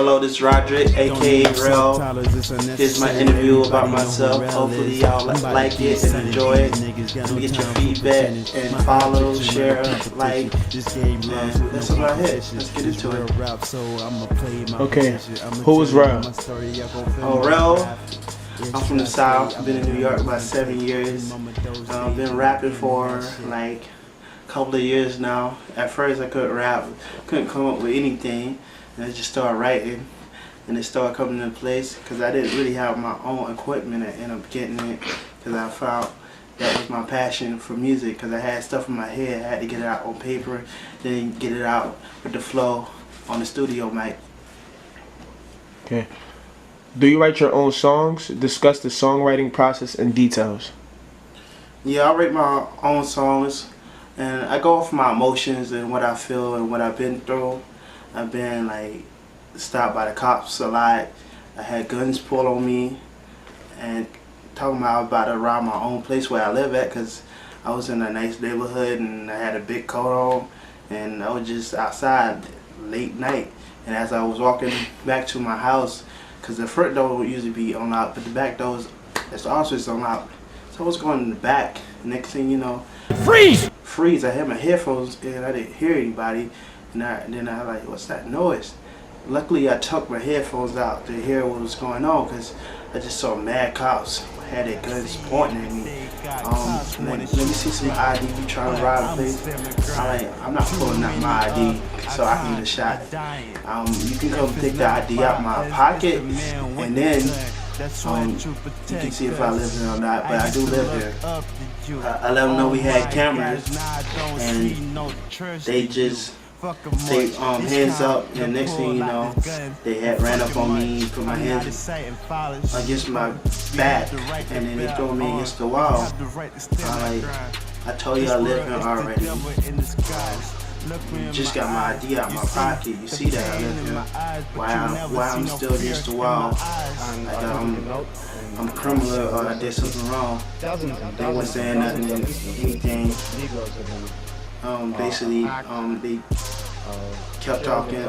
Hello, this is Roderick, aka Rell. Here's my interview about myself. Hopefully y'all like it and enjoy it. Let me get your feedback and follow, share, like, and that's about it. Let's get into it. Okay, who is Rell? Oh, Rell, I'm from the South. I've been in New York about 7 years. Been rapping for like a couple of years now. At first I couldn't rap, couldn't come up with anything. And I just started writing, and it started coming into place because I didn't really have my own equipment. I ended up getting it because I found that was my passion for music, because I had stuff in my head. I had to get it out on paper, then get it out with the flow on the studio mic. Okay. Do you write your own songs? Discuss the songwriting process and details. Yeah, I write my own songs, and I go off my emotions and what I feel and what I've been through. I've been like stopped by the cops a lot. I had guns pulled on me, and talking about to rob my own place where I live at, because I was in a nice neighborhood and I had a big coat on, and I was just outside late night. And as I was walking back to my house, because the front door would usually be unlocked, but the back door is also unlocked. So I was going in the back. Next thing you know, freeze! I had my headphones in, I didn't hear anybody. And then I like, what's that noise? Luckily I took my headphones out to hear what was going on, because I just saw mad cops had their guns pointing at me. Let me see some ID. You trying to rob a place? I'm not pulling out my ID so I can get a shot. You can come take the ID out my pocket, and then you can see if I live here or not. But I do live here. I let them know we had cameras, and they just hands up, and next thing you know, they had ran up on me, put my hands against my back, and then they threw me against the wall. I told you I live here already. Just got my ID out my pocket. You see that I live here. Why I'm still against the wall? I'm a criminal, or I did something wrong. They weren't saying nothing, anything. Basically, they kept talking.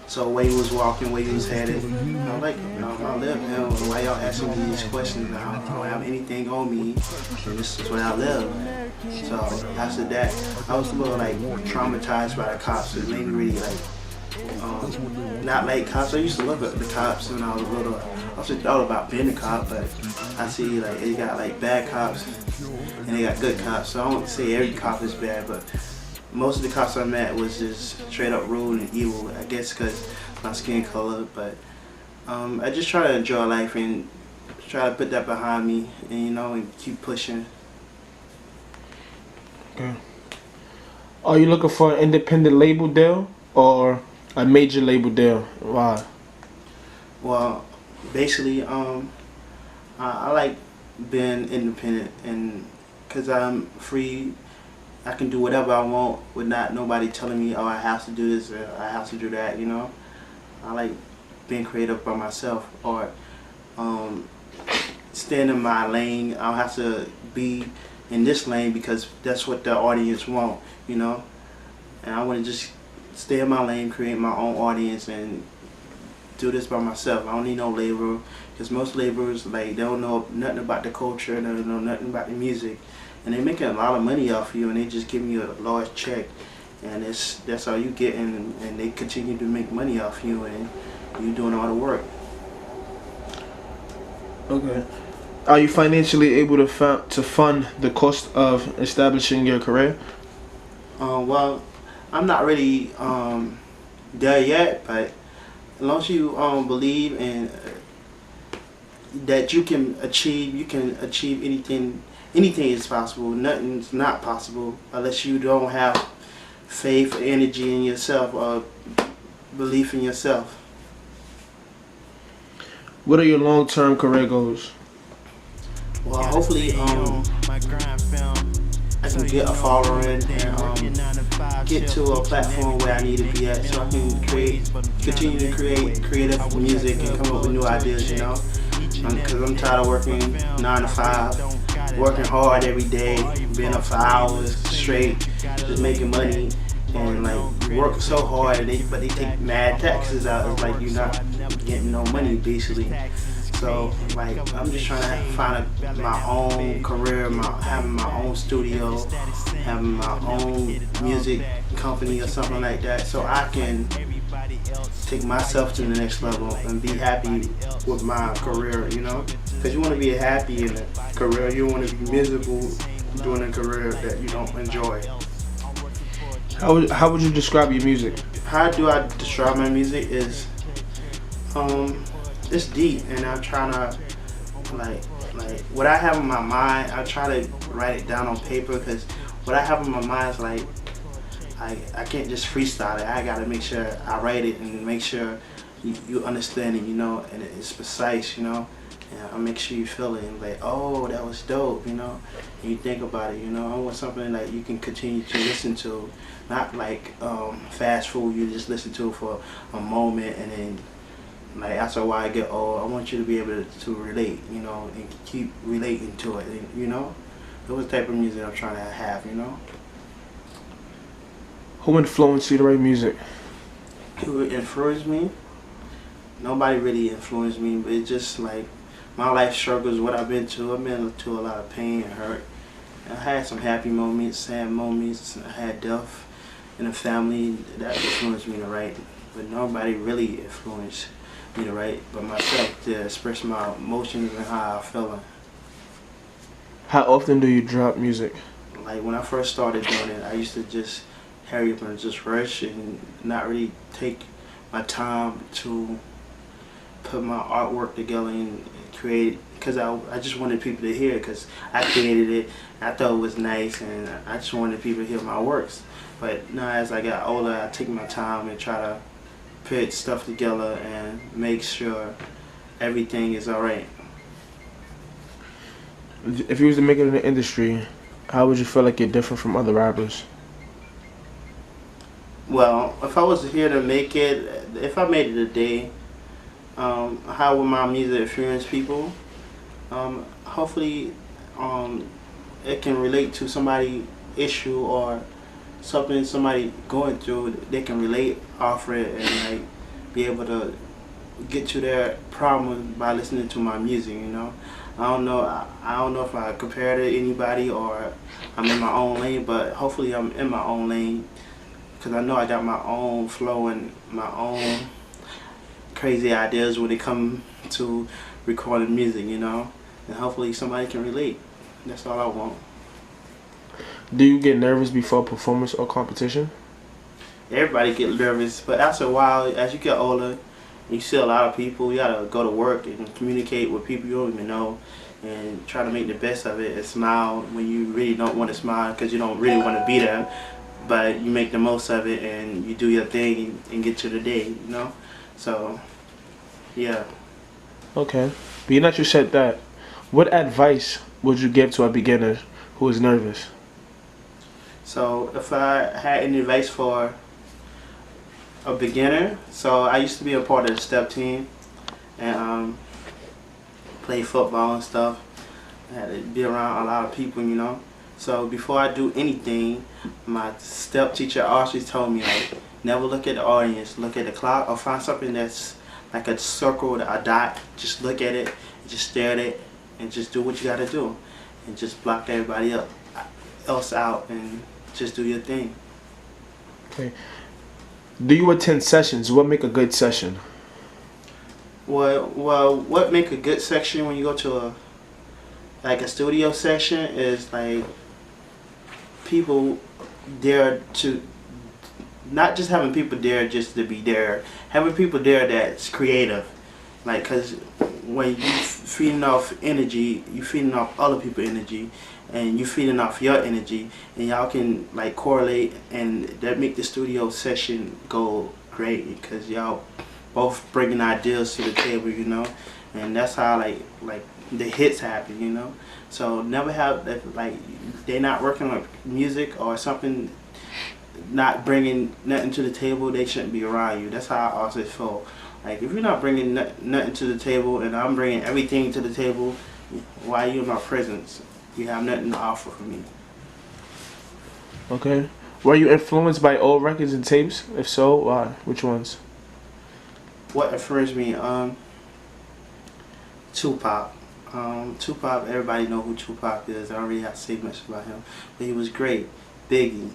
So where he was walking, where he was headed. I'm like, I live here. Why y'all asking me these questions? I don't have anything on me, and this is where I live. So after that, I was a little like traumatized by the cops. It made me really like not like cops. I used to love the cops when I was little. I also thought about being a cop, but I see like they got like bad cops and they got good cops. So I don't say every cop is bad, but most of the cops I met was just straight up rude and evil. I guess because my skin color, but I just try to enjoy life and try to put that behind me, and and keep pushing. Okay. Are you looking for an independent label deal or a major label deal? Why? Well, basically, I like being independent, and because I'm free, I can do whatever I want without nobody telling me, oh, I have to do this or I have to do that. I like being creative by myself, or staying in my lane. I don't have to be in this lane because that's what the audience want, And I want to just stay in my lane, create my own audience, and do this by myself. I don't need no label, because most labels, like, they don't know nothing about the culture, they don't know nothing about the music, and they're making a lot of money off you, and they just giving you a large check, and that's all you get, and they continue to make money off you, and you doing all the work. Okay. Are you financially able to fund the cost of establishing your career? Well, I'm not really there yet, but as long as you believe in that you can achieve anything. Anything is possible. Nothing's not possible unless you don't have faith or energy in yourself, or belief in yourself. What are your long-term career goals? Well, hopefully I can get a following and get to a platform where I need to be at, so I can continue to create creative music and come up with new ideas, because I'm tired of working 9 to 5, working hard every day, being up for hours straight, just making money, and like you work so hard, and but they take mad taxes out. It's like you're not getting no money basically. So like I'm just trying to find my own career, having my own studio, having my own music company or something like that, so I can take myself to the next level and be happy with my career. You know, because you want to be happy in a career. You don't want to be miserable doing a career that you don't enjoy. How would you describe your music? How do I describe my music is um it's deep, and I'm trying to like what I have in my mind. I try to write it down on paper, because what I have in my mind is like I can't just freestyle it. I gotta make sure I write it and make sure you understand it, you know, and it's precise, you know. And I make sure you feel it and like, oh, that was dope, you know. And you think about it, you know. I want something that you can continue to listen to, not like fast food. You just listen to it for a moment, and then like after a while I get old. I want you to be able to relate, you know, and keep relating to it, and, you know. Those type of music I'm trying to have, you know. Who influenced you to write music? Who influenced me? Nobody really influenced me, but it's just like my life struggles, what I've been to. I've been to a lot of pain and hurt. I had some happy moments, sad moments. I had death in the family that influenced me to write, but nobody really influenced me to write but myself, to express my emotions and how I'm feeling. How often do you drop music? Like when I first started doing it, I used to just hurry up and just rush and not really take my time to put my artwork together and create, because I just wanted people to hear it, because I created it. I thought it was nice, and I just wanted people to hear my works. But now as I got older, I take my time and try to put stuff together and make sure everything is alright. If you was to make it in the industry, how would you feel like you're different from other rappers? Well, if I was here to make it, if I made it a day, how would my music influence people? Hopefully, it can relate to somebody's issue or something somebody going through. They can relate off it and like be able to get to their problem by listening to my music. You know, I don't know. I don't know if I compare to anybody or I'm in my own lane, but hopefully I'm in my own lane, because I know I got my own flow and my own crazy ideas when it comes to recording music, you know, and hopefully somebody can relate. That's all I want. Do you get nervous before performance or competition? Everybody get nervous, but after a while, as you get older, you see a lot of people. You gotta go to work and communicate with people you don't even know, and try to make the best of it and smile when you really don't want to smile, because you don't really want to be there. But you make the most of it and you do your thing and get to the day, you know? So, yeah. Okay. Being that you said that, what advice would you give to a beginner who is nervous? So, if I had any advice for a beginner, so I used to be a part of the step team and play football and stuff. I had to be around a lot of people, you know? So before I do anything, my step teacher always told me, like, never look at the audience, look at the clock, or find something that's like a circle, a dot. Just look at it, just stare at it, and just do what you gotta do, and just block everybody else out, and just do your thing. Okay. Do you attend sessions? What make a good session? Well, what make a good section when you go to a studio session is like people there to, not just having people there just to be there, having people there that's creative. Like, because when you feeding off energy, you feeding off other people's energy, and you feeding off your energy, and y'all can like correlate, and that make the studio session go great, because y'all both bringing ideas to the table, you know, and that's how like the hits happen, you know. So never have that, like, they're not working on music or something, not bringing nothing to the table, they shouldn't be around you. That's how I always feel. Like, if you're not bringing nothing to the table and I'm bringing everything to the table, why are you in my presence? You have nothing to offer for me. Okay. Were you influenced by old records and tapes? If so, why? Which ones? What influenced me? Tupac. Tupac, everybody know who Tupac is. I don't really have to say much about him. But he was great. Biggie.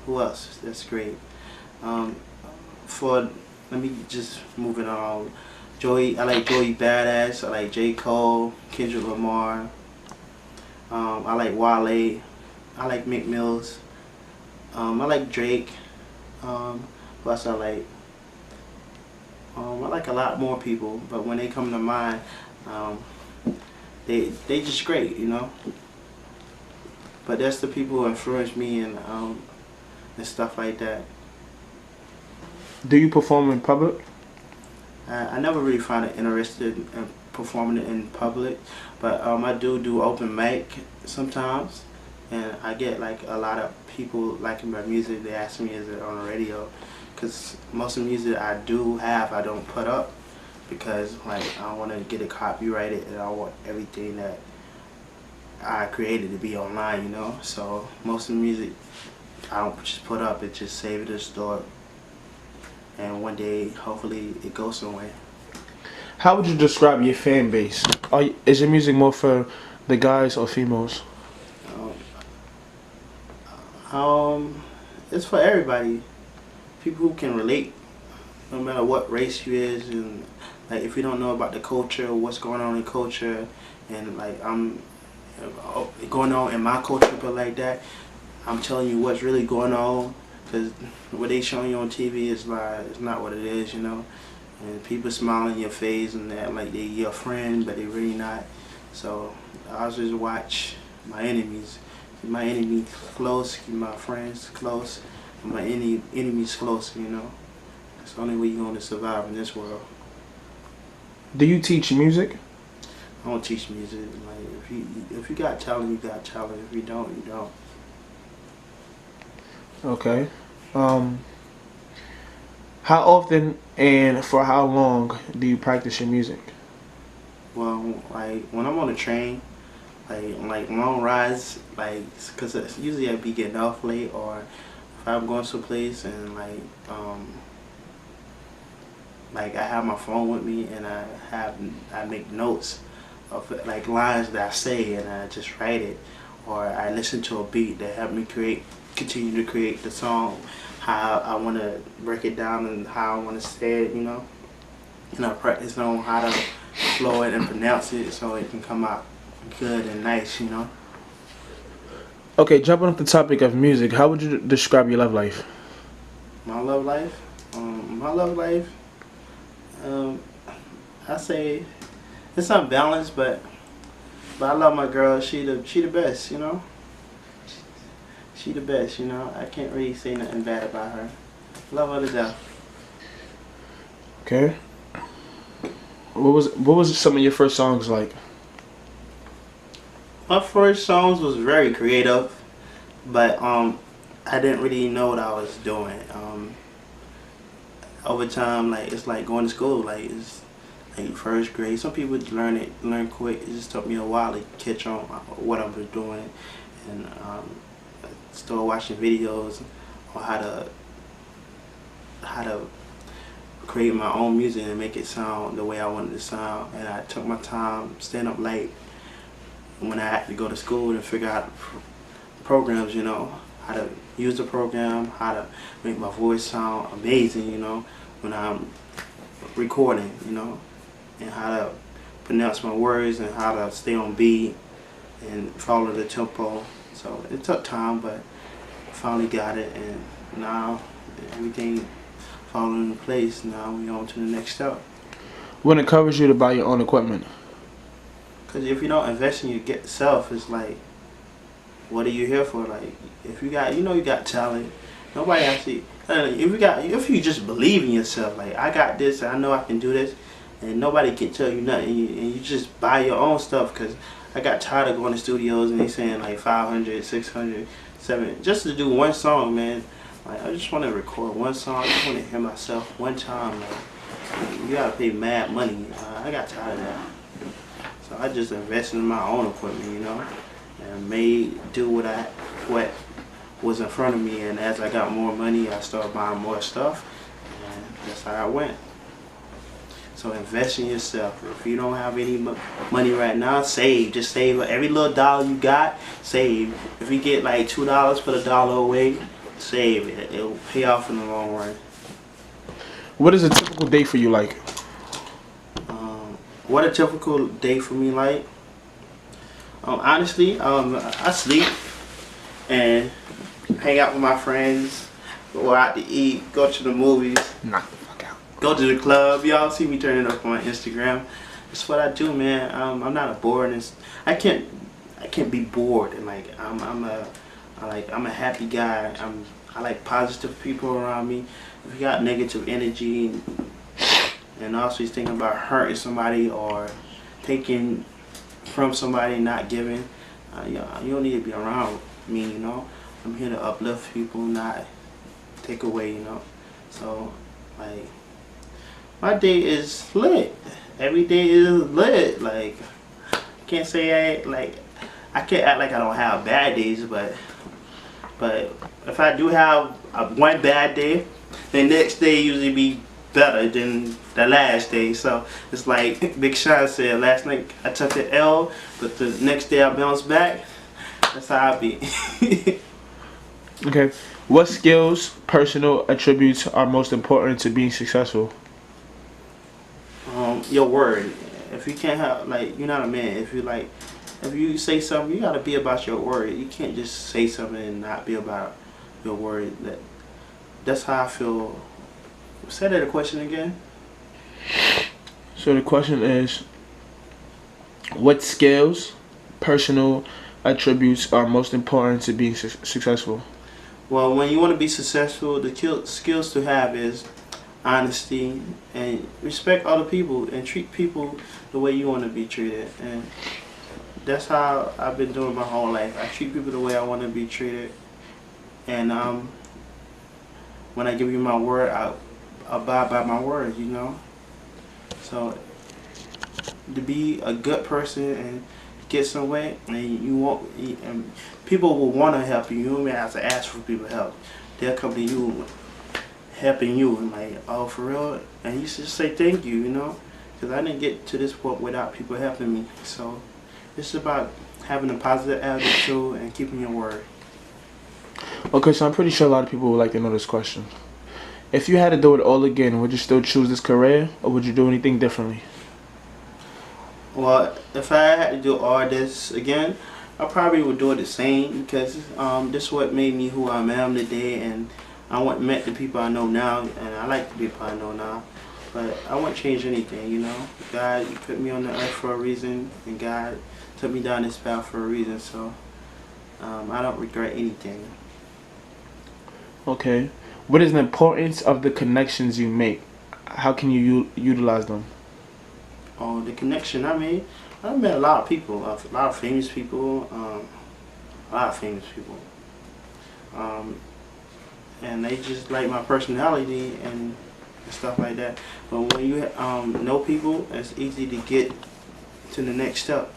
Who else? That's great. For let me just move it on. I like Joey Badass. I like J. Cole, Kendrick Lamar. I like Wale. I like Meek Mills. I like Drake. Who else I like? I like a lot more people, but when they come to mind, they just great, you know. But that's the people who influence me and stuff like that. Do you perform in public? I never really found it interested in performing it in public, but I do open mic sometimes, and I get like a lot of people liking my music. They ask me, is it on the radio? Because most of the music I don't put up, because like I don't want to get it copyrighted, and I want everything that I created to be online, you know. So most of the music I don't just put up, it just save it and store it, and one day hopefully it goes somewhere. How would you describe your fan base? Is your music more for the guys or females? It's for everybody. People who can relate, no matter what race you is, and like if you don't know about the culture, what's going on in culture, and like I'm going on in my culture, but like that, I'm telling you what's really going on, because what they showing you on TV is it's not what it is, you know. And people smile in your face and that like they your friend, but they really not. So I just watch my enemies. Keep my enemies close, keep my friends close, and my enemies close, you know. That's the only way you're going to survive in this world. Do you teach music? I don't teach music. Like if you got talent, you got talent. If you don't, you don't. Okay. How often and for how long do you practice your music? Well, like when I'm on the train, like long rides, like, cause usually I be getting off late, or if I'm going someplace and like I have my phone with me and I make notes of like lines that I say and I just write it, or I listen to a beat that help me continue to create the song, how I want to break it down and how I want to say it, you know. And I practice on how to flow it and pronounce it so it can come out good and nice, you know. Okay, jumping off the topic of music, how would you describe your love life? My love life? I say it's unbalanced, but I love my girl. She the best, you know. She the best, you know. I can't really say nothing bad about her. Love her to death. Okay. What was some of your first songs like? My first songs was very creative, but I didn't really know what I was doing. Over time, like it's like going to school. Like it's like first grade. Some people learn quick. It just took me a while to catch on what I was doing, and started watching videos on how to create my own music and make it sound the way I wanted it to sound. And I took my time, staying up late when I had to go to school to figure out programs, you know, how to use the program, how to make my voice sound amazing, you know, when I'm recording, you know, and how to pronounce my words and how to stay on beat and follow the tempo. So it took time, but I finally got it, and now everything falling into place. Now we on to the next step. What encouraged you to buy your own equipment? Because if you don't invest in yourself, it's like, what are you here for? Like, if you got, you got talent. Nobody actually, if you just believe in yourself, like, I got this, I know I can do this, and nobody can tell you nothing, and you just buy your own stuff. Because I got tired of going to studios and they saying like 500, 600, 700, just to do one song, man. Like, I just want to record one song. I just want to hear myself one time. Like, you gotta pay mad money. I got tired of that. So I just invested in my own equipment, you know, and do what was in front of me, and as I got more money, I started buying more stuff, and that's how I went. So invest in yourself. If you don't have any money right now, save. Just save every little dollar you got. Save. If you get like $2, put $1 away. Save it. It'll pay off in the long run. What is a typical day for you like? What a typical day for me like? Honestly, I sleep and hang out with my friends, go out to eat, go to the movies, Knock the fuck out. go to the club. Y'all see me turning up on Instagram. That's what I do, man. I'm not a bored. I can't be bored. And like I'm a happy guy. I like positive people around me. If you got negative energy and also you're thinking about hurting somebody or taking from somebody, not giving, you don't need to be around me, you know. I'm here to uplift people, not take away, you know. So, like, my day is lit. Every day is lit. Like, I can't say I can't act like I don't have bad days, but if I do have one bad day, the next day usually be better than the last day. So it's like Big Sean said, last night I took the L, but the next day I bounced back. That's how I be. Okay. What skills, personal attributes are most important to being successful? Your word. If you can't have, like, you're not a man. If you say something, you gotta be about your word. You can't just say something and not be about your word. That's how I feel. Say that a question again. So the question is, what skills, personal attributes are most important to being successful? Well, when you want to be successful, the skills to have is honesty and respect other people and treat people the way you want to be treated. And that's how I've been doing my whole life. I treat people the way I want to be treated. And when I give you my word, I abide by my word, you know. So to be a good person and get somewhere, and you won't, and people will want to help you. You don't even have to ask for people help. They'll come to you, helping you, and like, oh, for real. And you should just say thank you, you know, because I didn't get to this point without people helping me. So it's about having a positive attitude and keeping your word. Okay, so I'm pretty sure a lot of people would like to know this question. If you had to do it all again, would you still choose this career, or would you do anything differently? Well, if I had to do all this again, I probably would do it the same, because this is what made me who I am today, and I wouldn't met the people I know now, and I like the people I know now. But I wouldn't change anything, you know. God put me on the earth for a reason, and God took me down this path for a reason, so I don't regret anything. Okay. What is the importance of the connections you make? How can you utilize them? Oh, the connection I made. I met a lot of people, a lot of famous people, and they just like my personality and stuff like that. But when you know people, it's easy to get to the next step,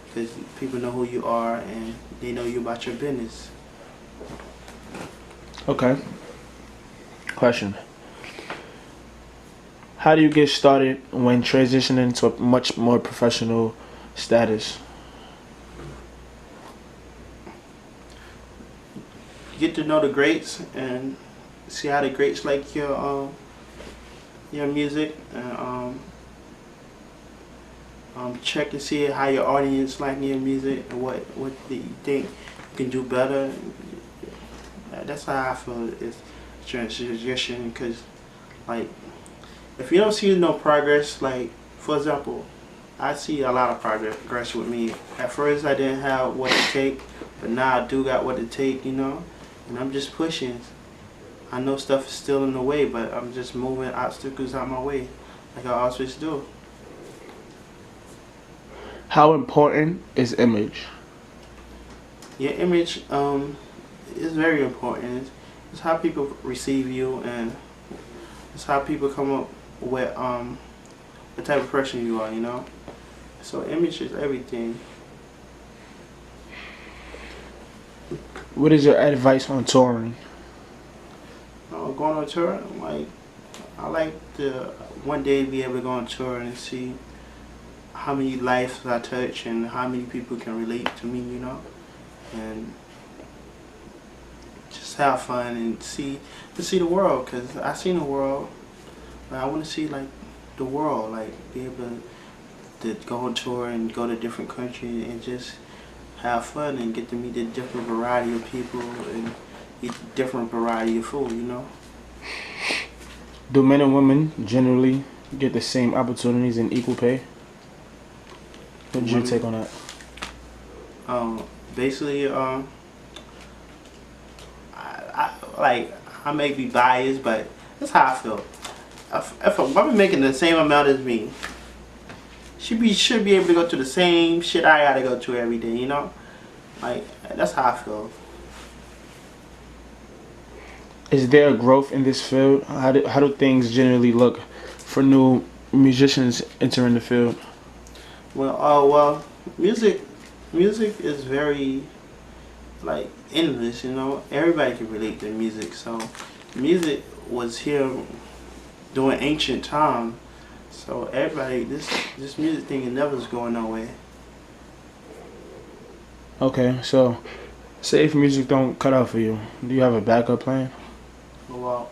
because people know who you are and they know you about your business. Okay. Question. How do you get started when transitioning to a much more professional status? Get to know the greats and see how the greats like your music, and check to see how your audience like your music and what do you think you can do better. That's how I feel it's transition, because like if you don't see no progress, like for example, I see a lot of progress with me. At first I didn't have what it take, but now I do got what it take, you know, and I'm just pushing. I know stuff is still in the way, but I'm just moving obstacles out my way like I always do. How important is image? Your image is very important. It's how people receive you, and it's how people come up with the type of person you are, you know. So image is everything. What is your advice on touring? Going on tour, like I like to one day be able to go on tour and see how many lives I touch and how many people can relate to me, you know, and just have fun and see the world, cause I seen the world, but I want to see like the world, like be able to go on tour and go to different countries and just have fun and get to meet a different variety of people and eat different variety of food, you know. Do men and women generally get the same opportunities and equal pay? What's your take on that? Basically, I may be biased, but that's how I feel. If a woman making the same amount as me, she should be able to go to the same shit I gotta go to every day, you know? Like, that's how I feel. Is there a growth in this field? How do things generally look for new musicians entering the field? Well, music is very like endless, you know. Everybody can relate to music. So, music was here during ancient time. So everybody, this music thing it never is going nowhere. Okay, so say if music don't cut out for you, do you have a backup plan? Well,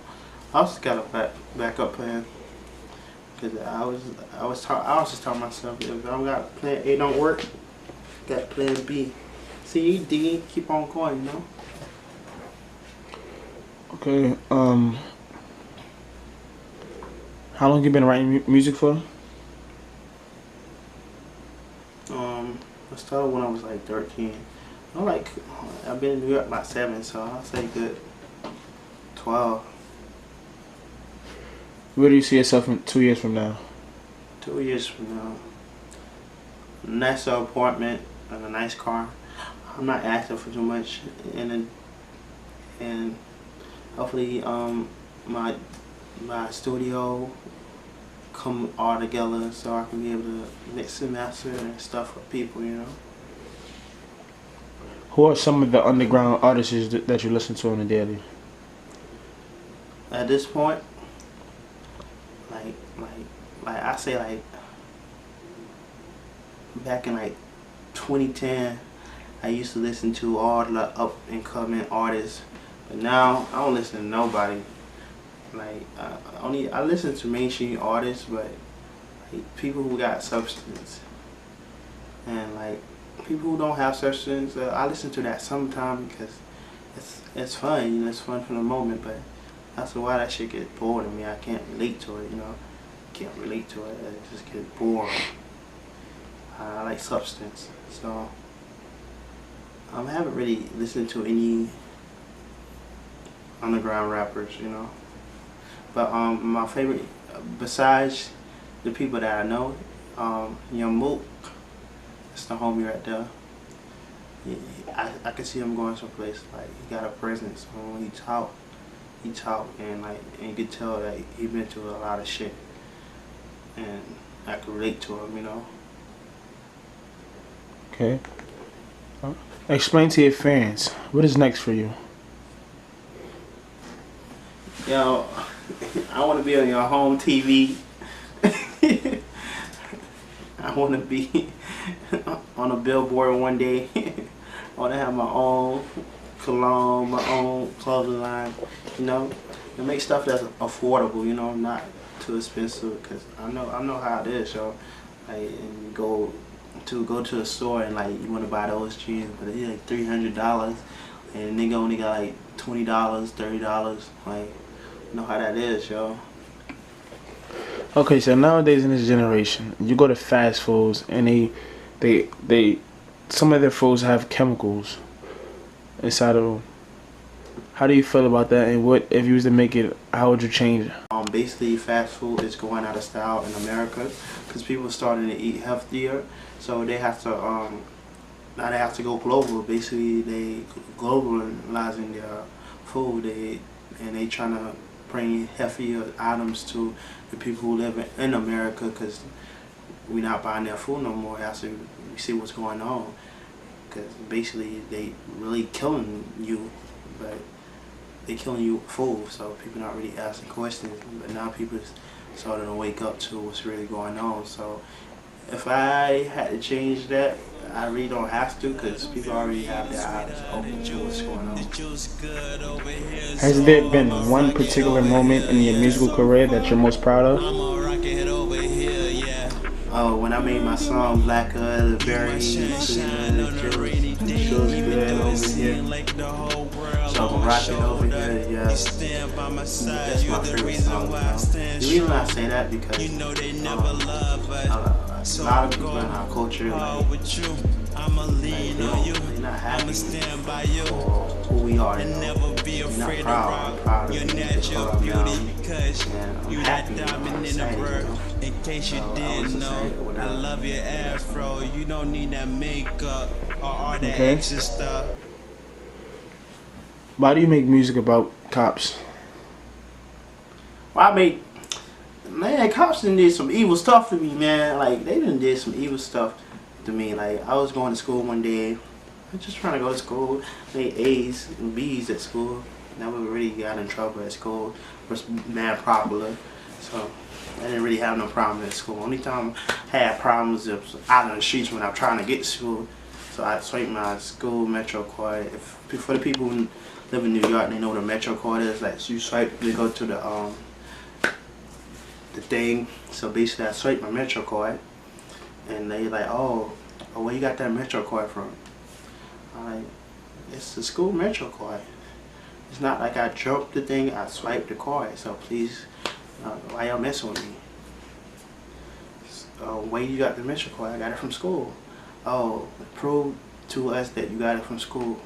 I also got a backup plan. Cause I was just telling myself if I don't got plan A don't work, got plan B, C, D, keep on going, you know. Okay. How long you been writing music for? I started when I was like 13. I've been in New York about 7, so I'll say good 12. Where do you see yourself in 2 years from now? 2 years from now, nice apartment and a nice car. I'm not asking for too much, and hopefully my studio come all together so I can be able to mix and master and stuff for people, you know. Who are some of the underground artists that you listen to on a daily? At this point, like I say, like back in like 2010, I used to listen to all the up and coming artists, but now I don't listen to nobody. Like I listen to mainstream artists, but like, people who got substance and like people who don't have substance, I listen to that sometimes because it's fun, you know, it's fun for the moment. But after a while, that shit get bored of me. I can't relate to it, you know. Can't relate to it. It just gets boring. I like substance, so I haven't really listened to any underground rappers, you know. But my favorite, besides the people that I know, Young Mook, that's the homie right there. I can see him going someplace. Like he got a presence. When he talk, and like and you can tell that he been through a lot of shit, and I can relate to him, you know. Okay. Explain to your fans what is next for you. Yo, I want to be on your home TV. I want to be on a billboard one day. I want to have my own cologne, my own clothing line, you know, and make stuff that's affordable, you know, not too expensive. Cause I know how it is, yo. Like, and you go to a store and like you want to buy those jeans, but it's like $300, and nigga only got like $20, $30. Like, you know how that is, yo. Okay, so nowadays in this generation, you go to fast foods and they some of their foods have chemicals inside of them. How do you feel about that? And what if you was to make it? How would you change it? Basically, fast food is going out of style in America because people are starting to eat healthier, so they have to now they have to go global. Basically, they globalizing their food. They trying to bring healthier items to the people who live in America because we're not buying their food no more. After we see what's going on, because basically they really killing you, but they killing you full. So people not really asking questions, but now people starting to wake up to what's really going on. So if I had to change that, I really don't have to, because people already have their eyes open to what's going on. Has there been one particular moment in your musical career that you're most proud of? Oh, when I made my song Blacker, Berry, feels good over here. So I'm rocking over here, yeah. That's my favorite song, you know. The reason I say that because a lot of people in our culture, they're not happy for who we are, you know. They're not proud. I'm proud of me, just what I'm down, and I'm happy, you know, I'm excited, you know. In case you didn't know, I love your afro. You don't need that makeup or all that extra stuff. Why do you make music about cops? Well, man, cops done did some evil stuff to me, man. Like, they done did some evil stuff to me. Like, I was going to school one day. I was just trying to go to school, made A's and B's at school. Never really got in trouble at school. Was mad popular, so I didn't really have no problem at school. Only time I had problems was out on the streets when I'm trying to get to school. So I swiped my school Metro card. For the people who live in New York, they know what a Metro card is. Like, so you swipe, you go to the thing. So basically, I swiped my Metro card, and they like, oh, where you got that Metro card from? I'm like, it's the school Metro card. It's not like I jumped the thing, I swiped the card. So please, why y'all messing with me? Where you got the Metro card? I got it from school. Oh, prove to us that you got it from school.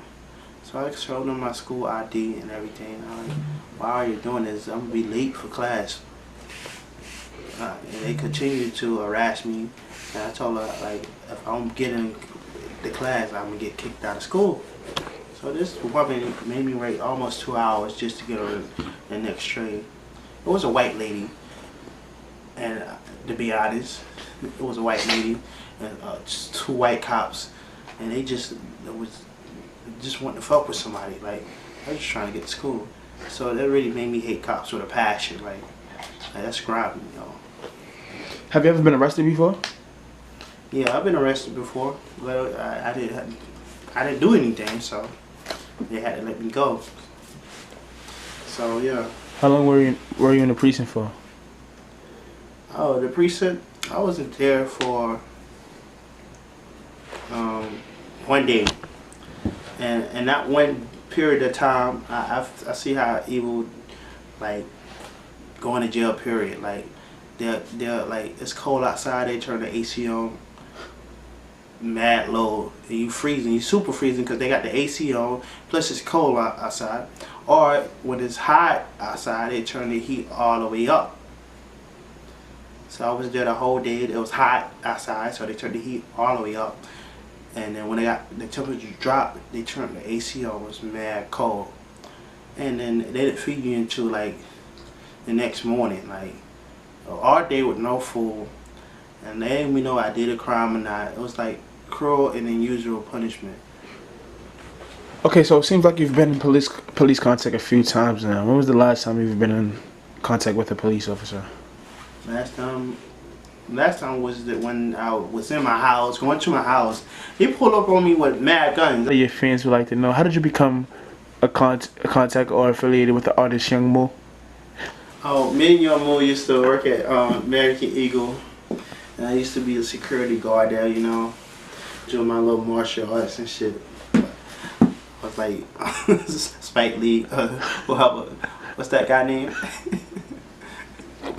So I showed them my school ID and everything. I'm like, why are you doing this? I'm gonna be late for class. And they continued to harass me. And I told her, like, if I don't get in the class, I'm gonna get kicked out of school. So this woman made me wait almost 2 hours just to get on the next train. It was a white lady, and to be honest, it was a white lady and just 2 white cops, and they just wanting to fuck with somebody. Like, I was just trying to get to school. So that really made me hate cops with a passion. Like that's grabbing me, y'all. Have you ever been arrested before? Yeah, I've been arrested before. Well, I didn't do anything, so they had to let me go. So yeah. How long were you in the precinct for? Oh, the precinct, I wasn't there for 1 day, and that one period of time, I see how evil, like, going to jail period. Like, they're like, it's cold outside, they turn the AC on mad low, and you freezing, you super freezing because they got the AC on, plus it's cold outside. Or when it's hot outside, they turn the heat all the way up. So I was there the whole day. It was hot outside, so they turned the heat all the way up. And then when they got the temperature dropped, they turned the AC on. It was mad cold. And then they didn't feed you until like the next morning, like all day with no food. And they didn't even know I did a crime or not. It was like cruel and unusual punishment. Okay, so it seems like you've been in police contact a few times now. When was the last time you've been in contact with a police officer? Last time was when I was in my house, going to my house. He pulled up on me with mad guns. Your fans would like to know, how did you become a contact or affiliated with the artist Young Mo? Oh, me and Young Mo used to work at American Eagle. And I used to be a security guard there, you know, doing my little martial arts and shit. I was like, Spike Lee, what's that guy name?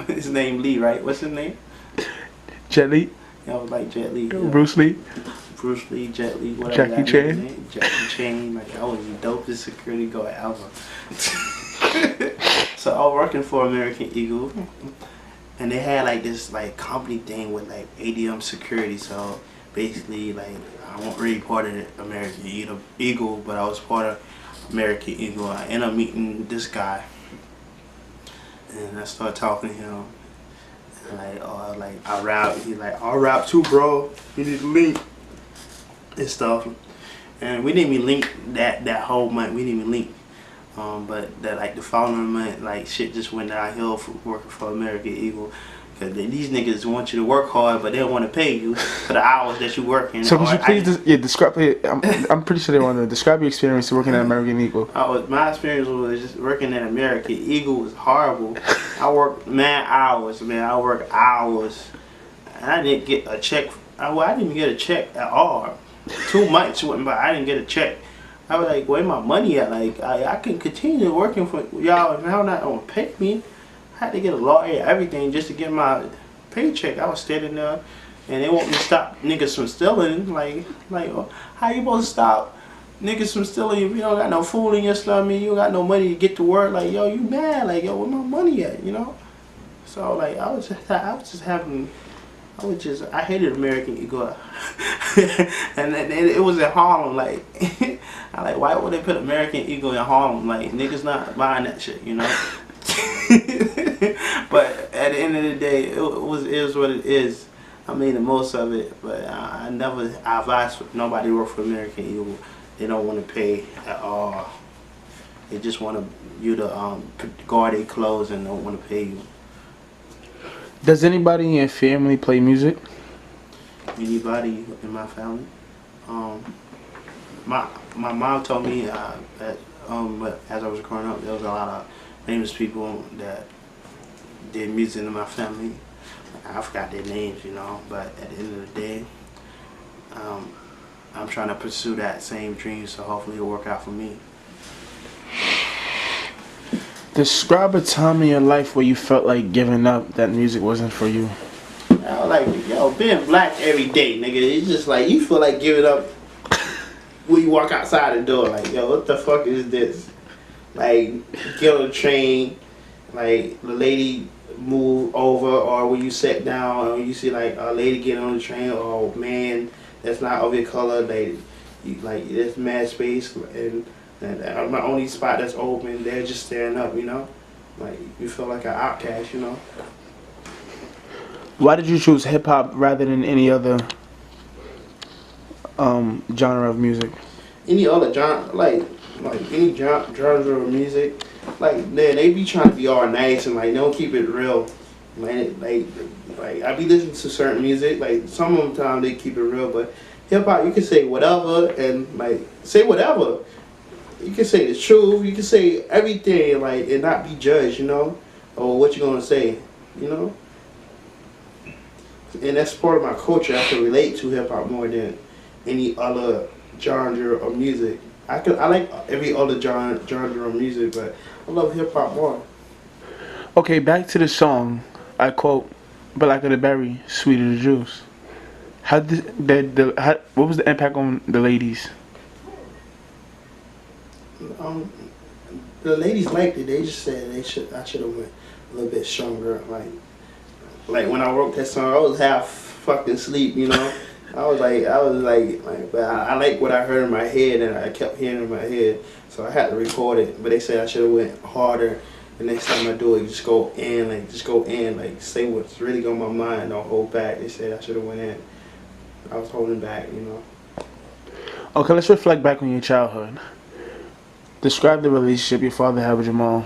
His name Lee, right? What's his name? Jet Li? Yeah, I was like Jet Li. Yeah. Bruce Lee? Bruce Lee, Jet Li, whatever. Jackie Chan? Jackie Chan, like, I was the dopest security guard ever. So I was working for American Eagle, and they had like this like company thing with like ADM security. So basically, like, I wasn't really part of the American Eagle, but I was part of American Eagle. I ended up meeting this guy, and I started talking to him. And I rap. He's like, I'll rap too, bro. You need to link and stuff. and we didn't even link that whole month. We didn't even link. But that like the following month, like shit just went downhill for working for American Eagle. Cause these niggas want you to work hard, but they don't want to pay you for the hours that you working. So could you please describe it? I'm pretty sure they want to describe your experience working at American Eagle. My experience was just working at American Eagle was horrible. I worked mad hours, man. I worked hours, and I didn't get a check. I didn't even get a check at all. 2 months went by, I didn't get a check. I was like, where my money at? Like, I can continue working for y'all, and now not gonna pay me. I had to get a lawyer, everything, just to get my paycheck. I was standing there, and they want me to stop niggas from stealing. Like, how you supposed to stop niggas from stealing if you don't got no food in your stomach, you don't got no money to get to work? Like, yo, you mad? Like, yo, where my money at? You know? So like, I hated American Eagle, and it was in Harlem. Like, I like, why would they put American Eagle in Harlem? Like, niggas not buying that shit, you know. But at the end of the day, it is what it is. I made the most of it, but I advise nobody work for American Eagle. They don't want to pay at all. They just want you to guard their clothes and don't want to pay you. Does anybody in your family play music? Anybody in my family? My mom told me that as I was growing up, there was a lot of famous people that did music in my family. I forgot their names, you know, but at the end of the day, I'm trying to pursue that same dream, so hopefully it'll work out for me. Describe a time in your life where you felt like giving up, that music wasn't for you. I was like, yo, being black every day, nigga, it's just like, you feel like giving up when you walk outside the door. Like, yo, what the fuck is this? Like, get on the train, like, the lady move over, or when you sit down and you see like a lady get on the train, or a man that's not of your color, like there's mad space, and my only spot that's open, they're just staring up, you know? Like, you feel like an outcast, you know? Why did you choose hip-hop rather than any other genre of music? Any other genre, like any genre of music, like they be trying to be all nice and like they don't keep it real. Man, like I be listening to certain music, like some of the time they keep it real, but hip hop you can say whatever and like say whatever. You can say the truth, you can say everything, like, and not be judged, you know, or what you gonna say, you know. And that's part of my culture. I can relate to hip hop more than any other genre of music. I like every other genre of music, but I love hip hop more. Okay, back to the song. I quote, "Black of the berry, sweeter the juice." What was the impact on the ladies? The ladies liked it. They just said I should have went a little bit stronger. Like when I wrote that song, I was half fucking asleep, you know. I was like, but I like what I heard in my head, and I kept hearing in my head, so I had to record it. But they said I should have went harder. The next time I do it, just go in, like say what's really on my mind, don't hold back. They said I should have went in. I was holding back, you know. Okay, let's reflect back on your childhood. Describe the relationship your father had with your mom.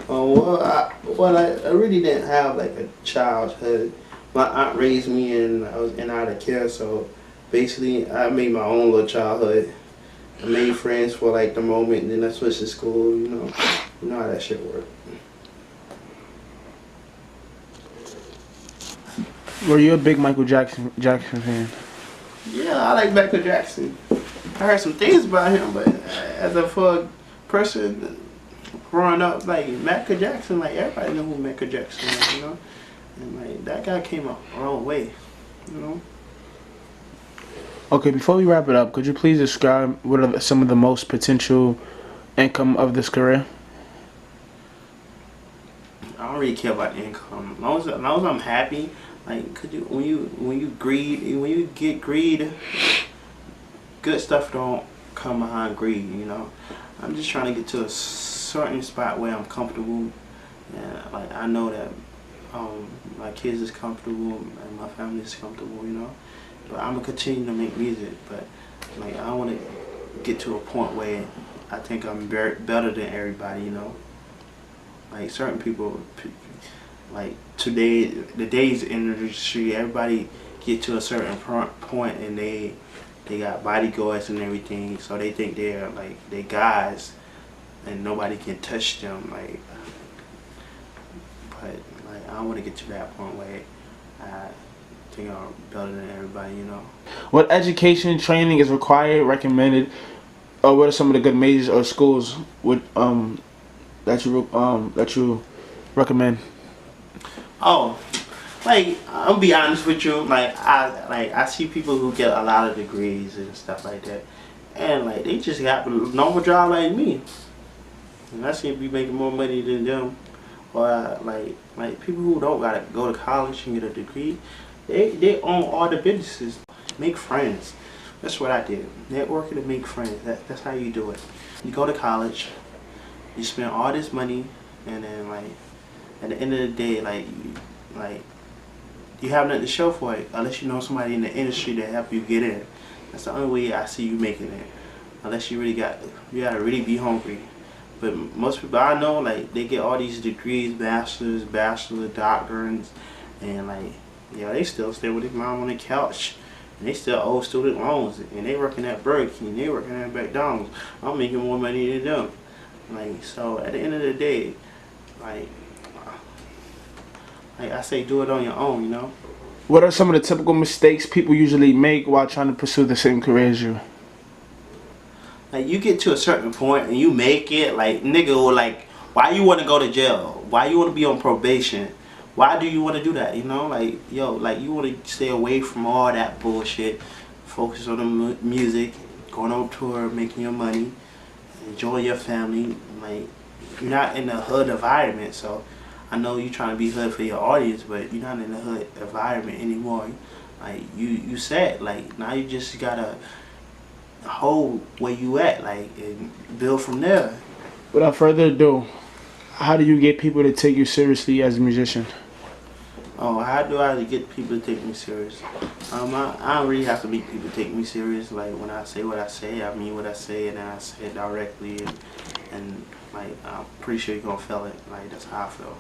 I really didn't have like a childhood. My aunt raised me and I was in and out of care, so basically I made my own little childhood. I made friends for like the moment, and then I switched to school, you know. You know how that shit works. Were you a big Michael Jackson fan? Yeah, I like Michael Jackson. I heard some things about him, but as a person growing up, like Michael Jackson, like everybody knew who Michael Jackson was, you know. And like that guy came a long way, you know. Okay, before we wrap it up, could you please describe what are some of the most potential income of this career? I don't really care about income. As long as I'm happy, like, when you get greed, good stuff don't come behind greed, you know. I'm just trying to get to a certain spot where I'm comfortable, and like I know that my kids is comfortable and my family is comfortable, you know. But I'm gonna continue to make music, but Like I want to get to a point where I think I'm better than everybody, you know. Like certain people, like today, the days industry, everybody get to a certain point and they got bodyguards and everything, so they think they're like they guys and nobody can touch them. Like, but like I want to get to that point where I think I'm better than everybody, you know. What education training is required, recommended, or what are some of the good majors or schools that you recommend? Oh, like I'll be honest with you, I see people who get a lot of degrees and stuff like that, and like they just got a normal job like me, and I seem to be making more money than them. Or like people who don't gotta go to college and get a degree, they own all the businesses, make friends. That's what I did. Networking to make friends. That's how you do it. You go to college, you spend all this money, and then like at the end of the day, like you have nothing to show for it unless you know somebody in the industry to help you get in. That's the only way I see you making it. Unless you gotta really be hungry. But most people I know, like they get all these degrees, bachelor's, doctorate, and like they still stay with their mom on the couch. And they still owe student loans, and they working at Burger King, they working at McDonald's. I'm making more money than them. Like, so at the end of the day, like I say, do it on your own, you know. What are some of the typical mistakes people usually make while trying to pursue the same career as you? Like you get to a certain point and you make it, like nigga, or like why you want to go to jail? Why you want to be on probation? Why do you want to do that? You know, like yo, like you want to stay away from all that bullshit. Focus on the music, going on tour, making your money, enjoying your family. Like you're not in the hood environment, so I know you're trying to be hood for your audience, but you're not in the hood environment anymore. Like you said, like now you just gotta hold where you at, like, and build from there. Without further ado, how do you get people to take you seriously as a musician? Oh, how do I get people to take me serious? I don't really have to make people take me serious. Like when I say what I say, I mean what I say, and then I say it directly, and like I'm pretty sure you're gonna feel it. Like that's how I feel.